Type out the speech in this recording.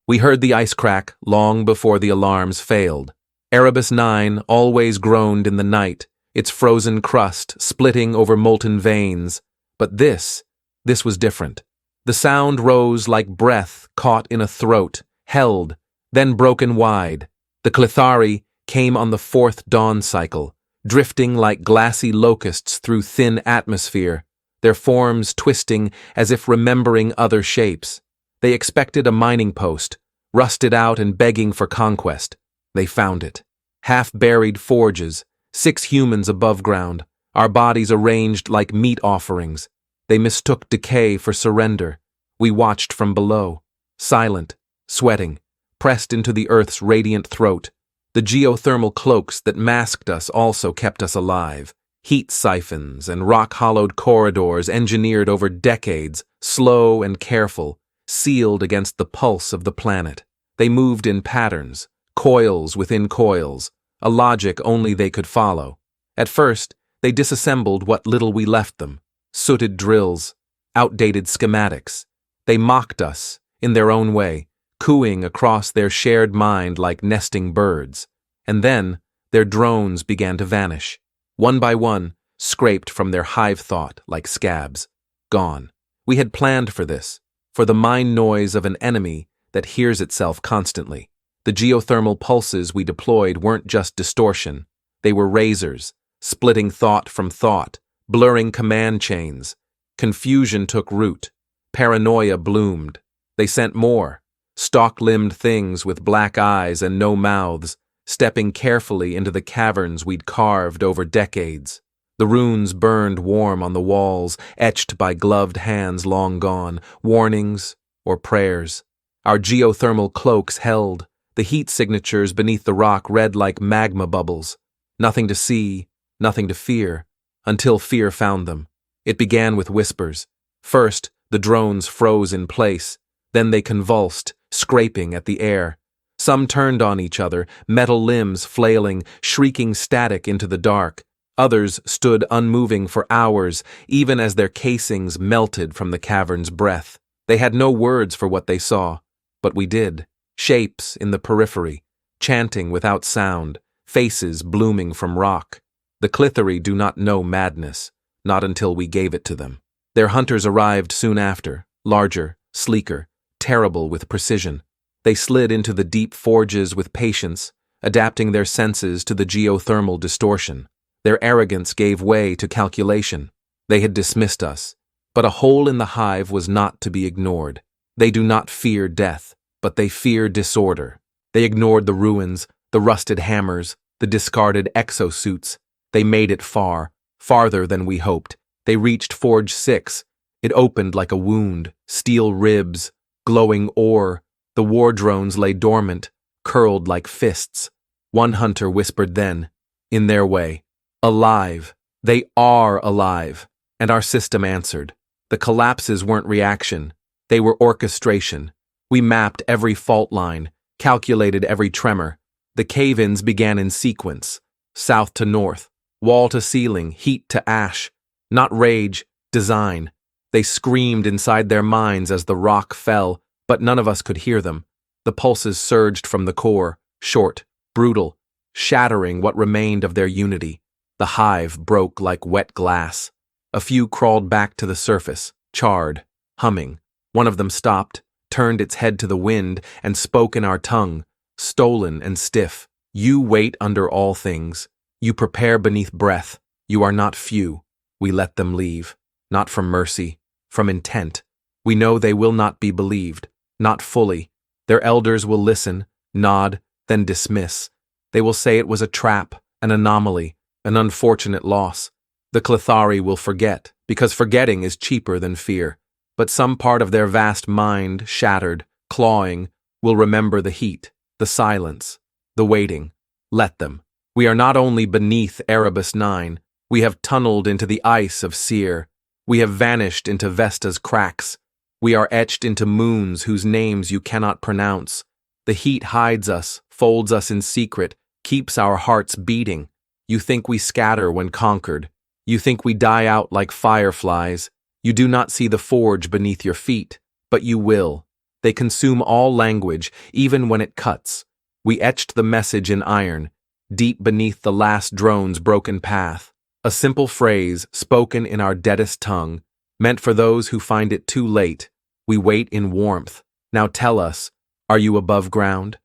We heard the ice crack long before the alarms failed. Erebus 9 always groaned in the night, its frozen crust splitting over molten veins. But this was different. The sound rose like breath caught in a throat, held, then broken wide. The Clethari came on the fourth dawn cycle, drifting like glassy locusts through thin atmosphere, their forms twisting as if remembering other shapes. They expected a mining post, rusted out and begging for conquest. They found it. Half-buried forges, 6 humans above ground, our bodies arranged like meat offerings. They mistook decay for surrender. We watched from below, silent, sweating, pressed into the Earth's radiant throat. The geothermal cloaks that masked us also kept us alive. Heat siphons and rock-hollowed corridors engineered over decades, slow and careful, sealed against the pulse of the planet. They moved in patterns, coils within coils, a logic only they could follow. At first, they disassembled what little we left them. Sooted drills, outdated schematics. They mocked us, in their own way, cooing across their shared mind like nesting birds. And then, their drones began to vanish. One by one, scraped from their hive thought like scabs. Gone. We had planned for this, for the mind noise of an enemy that hears itself constantly. The geothermal pulses we deployed weren't just distortion. They were razors, splitting thought from thought, blurring command chains. Confusion took root. Paranoia bloomed. They sent more. Stalk-limbed things with black eyes and no mouths, stepping carefully into the caverns we'd carved over decades. The runes burned warm on the walls, etched by gloved hands long gone, warnings or prayers. Our geothermal cloaks held, the heat signatures beneath the rock read like magma bubbles. Nothing to see, nothing to fear, until fear found them. It began with whispers. First, the drones froze in place. Then they convulsed, scraping at the air. Some turned on each other, metal limbs flailing, shrieking static into the dark. Others stood unmoving for hours, even as their casings melted from the cavern's breath. They had no words for what they saw, but we did. Shapes in the periphery, chanting without sound, faces blooming from rock. The Clethari do not know madness, not until we gave it to them. Their hunters arrived soon after, larger, sleeker, terrible with precision. They slid into the deep forges with patience, adapting their senses to the geothermal distortion. Their arrogance gave way to calculation. They had dismissed us, but a hole in the hive was not to be ignored. They do not fear death, but they fear disorder. They ignored the ruins, the rusted hammers, the discarded exosuits. They made it far, farther than we hoped. They reached Forge 6. It opened like a wound, steel ribs, glowing ore. The war drones lay dormant, curled like fists. One hunter whispered then, in their way, alive. They are alive. And our system answered. The collapses weren't reaction. They were orchestration. We mapped every fault line, calculated every tremor. The cave-ins began in sequence, south to north, wall to ceiling, heat to ash. Not rage, design. They screamed inside their minds as the rock fell, but none of us could hear them. The pulses surged from the core, short, brutal, shattering what remained of their unity. The hive broke like wet glass. A few crawled back to the surface, charred, humming. One of them stopped, turned its head to the wind, and spoke in our tongue, stolen and stiff. You wait under all things. You prepare beneath breath. You are not few. We let them leave. Not from mercy, from intent. We know they will not be believed. Not fully. Their elders will listen, nod, then dismiss. They will say it was a trap, an anomaly, an unfortunate loss. The Clethari will forget, because forgetting is cheaper than fear. But some part of their vast mind, shattered, clawing, will remember the heat, the silence, the waiting. Let them. We are not only beneath Erebus 9, we have tunneled into the ice of Seer. We have vanished into Vesta's cracks. We are etched into moons whose names you cannot pronounce. The heat hides us, folds us in secret, keeps our hearts beating. You think we scatter when conquered. You think we die out like fireflies. You do not see the forge beneath your feet, but you will. They consume all language, even when it cuts. We etched the message in iron, deep beneath the last drone's broken path. A simple phrase, spoken in our deadest tongue, meant for those who find it too late. We wait in warmth. Now tell us, are you above ground?